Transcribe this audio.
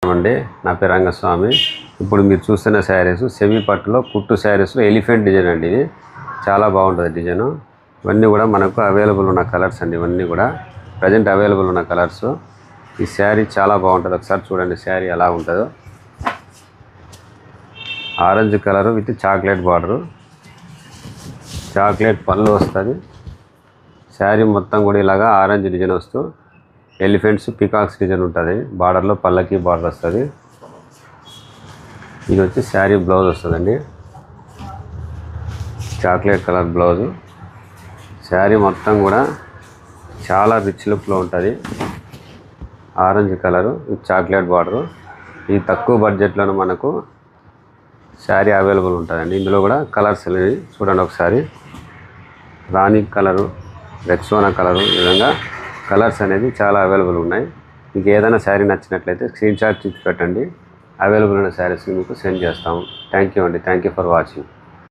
నమస్కారం అండి. నా పేరు రంగస్వామి. ఇప్పుడు మీరు చూస్తున్న శారీస్ సెమీ పట్టులో కుట్టు శారీస్లో ఎలిఫెంట్ డిజైన్ అండి. ఇది చాలా బాగుంటుంది డిజైను. ఇవన్నీ కూడా మనకు అవైలబుల్ ఉన్న కలర్స్ అండి. ఇవన్నీ కూడా ప్రజెంట్ అవైలబుల్ ఉన్న కలర్స్. ఈ శారీ చాలా బాగుంటుంది. ఒకసారి చూడండి శారీ ఎలా ఉంటుందో. Orange colour with chocolate border, chocolate పళ్ళు వస్తుంది. శారీ మొత్తం కూడా ఇలాగా ఆరెంజ్ డిజైన్ వస్తూ ఎలిఫెంట్స్ పికాక్స్ డిజైన్ ఉంటుంది. బార్డర్లో పల్లకి బార్డర్ వస్తుంది. ఇది వచ్చి శారీ బ్లౌజ్ వస్తుందండి. Chocolate colour blouse. శారీ మొత్తం కూడా చాలా రిచ్ లుక్లో ఉంటుంది. Orange colour with chocolate border. ఈ తక్కువ బడ్జెట్లోనే మనకు శారీ అవైలబుల్ ఉంటుందండి. ఇందులో కూడా కలర్స్ అనేవి చూడండి ఒకసారి. రాణి కలరు, రెక్సోనా కలరు, ఈ విధంగా కలర్స్ అనేది చాలా అవైలబుల్ ఉన్నాయి. మీకు ఏదైనా శారీ నచ్చినట్లయితే స్క్రీన్ షాట్ తీసి పెట్టండి. అవైలబుల్ ఉన్న శారీస్ మీకు సెండ్ చేస్తాము. థ్యాంక్ యూ అండి. Thank you for watching.